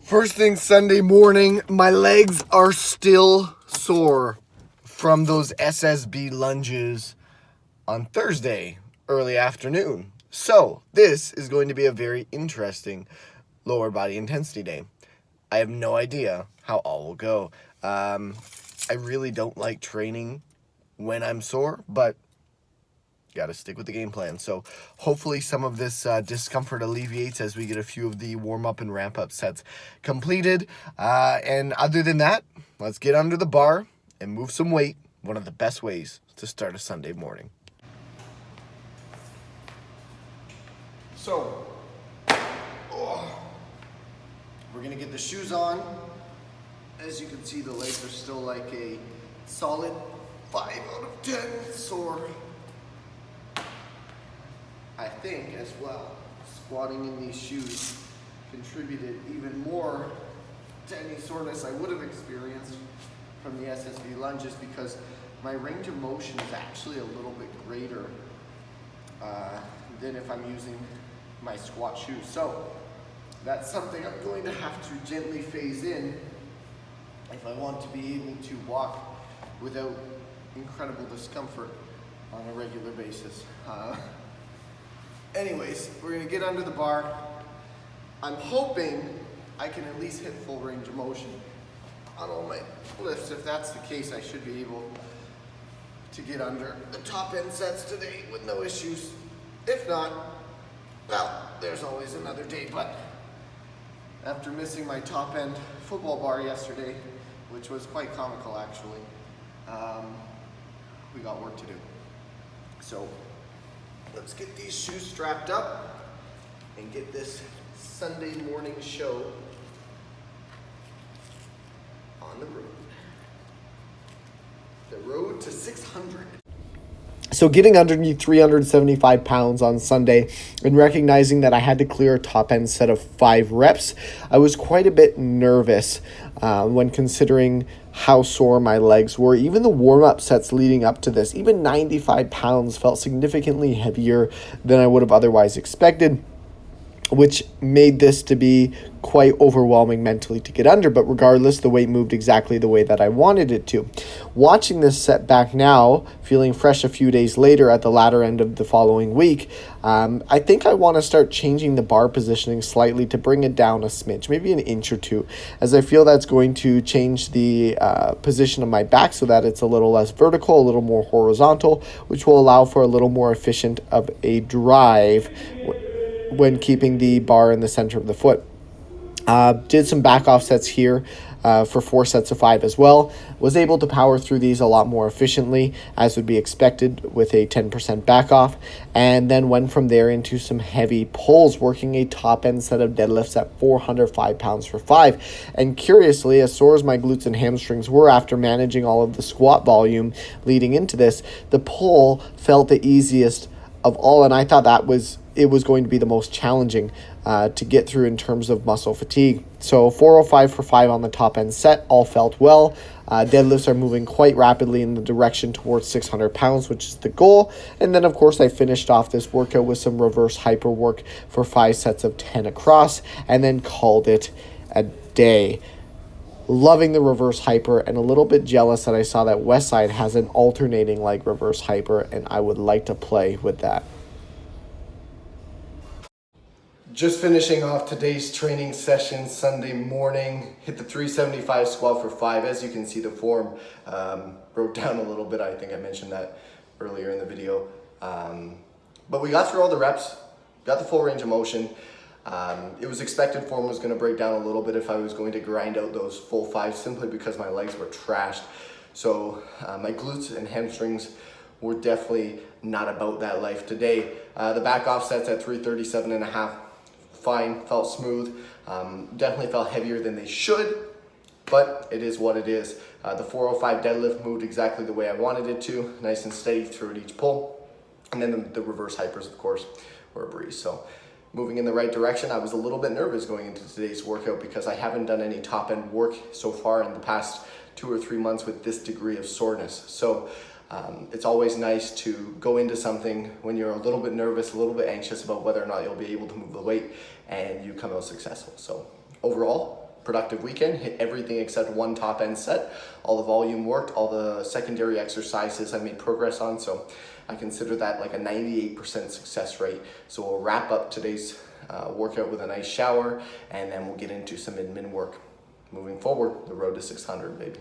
First thing Sunday morning, my legs are still sore from those SSB lunges on Thursday, early afternoon. So this is going to be a very interesting lower body intensity day. I have no idea how all will go. I really don't like training when I'm sore, but got to stick with the game plan. So hopefully some of this discomfort alleviates as we get a few of the warm-up and ramp-up sets completed. And other than that, let's get under the bar and move some weight. One of the best ways to start a Sunday morning. So, we're going to get the shoes on. As you can see, the legs are still like a solid 5 out of 10 sore. I think as well, squatting in these shoes contributed even more to any soreness I would have experienced from the SSB lunges, because my range of motion is actually a little bit greater than if I'm using my squat shoes. So that's something I'm going to have to gently phase in if I want to be able to walk without incredible discomfort on a regular basis. Anyways, we're gonna get under the bar. I'm hoping I can at least hit full range of motion on all my lifts. If that's the case, I should be able to get under the top end sets today with no issues. If not, well, there's always another day. But after missing my top end football bar yesterday, which was quite comical actually, we got work to do. So let's get these shoes strapped up and get this Sunday morning show on the road. The road to 600. So getting underneath 375 pounds on Sunday and recognizing that I had to clear a top end set of 5 reps, I was quite a bit nervous when considering how sore my legs were. Even the warm-up sets leading up to this, even 95 pounds felt significantly heavier than I would have otherwise expected, which made this to be quite overwhelming mentally to get under. But regardless, the weight moved exactly the way that I wanted it to. Watching this set back now, feeling fresh a few days later at the latter end of the following week, I think I want to start changing the bar positioning slightly to bring it down a smidge, maybe an inch or two, as I feel that's going to change the position of my back so that it's a little less vertical, a little more horizontal, which will allow for a little more efficient of a drive when keeping the bar in the center of the foot. Did some back offsets here for 4 sets of 5 as well. Was able to power through these a lot more efficiently, as would be expected with a 10% back off, and then went from there into some heavy pulls, working a top end set of deadlifts at 405 pounds for 5. And curiously, as sore as my glutes and hamstrings were after managing all of the squat volume leading into this, the pull felt the easiest of all, and I thought it was going to be the most challenging to get through in terms of muscle fatigue. So 405 for 5 on the top end set, all felt well. Deadlifts are moving quite rapidly in the direction towards 600 pounds, which is the goal. And then, of course, I finished off this workout with some reverse hyper work for 5 sets of 10 across, and then called it a day. Loving the reverse hyper, and a little bit jealous that I saw that Westside has an alternating leg reverse hyper, and I would like to play with that. Just finishing off today's training session Sunday morning. Hit the 375 squat for 5. As you can see, the form broke down a little bit. I think I mentioned that earlier in the video. But we got through all the reps, got the full range of motion. It was expected form was going to break down a little bit if I was going to grind out those full 5, simply because my legs were trashed. So my glutes and hamstrings were definitely not about that life today. The back offsets at 337.5. Fine, felt smooth, definitely felt heavier than they should, but it is what it is. The 405 deadlift moved exactly the way I wanted it to, nice and steady through each pull, and then the reverse hypers, of course, were a breeze. So moving in the right direction. I was a little bit nervous going into today's workout because I haven't done any top end work so far in the past 2 or 3 months with this degree of soreness. So it's always nice to go into something when you're a little bit nervous, a little bit anxious about whether or not you'll be able to move the weight, and you come out successful. So overall, productive weekend, hit everything except one top end set. All the volume worked, all the secondary exercises I made progress on, so I consider that like a 98% success rate. So we'll wrap up today's workout with a nice shower, and then we'll get into some admin work. Moving forward, the road to 600, baby.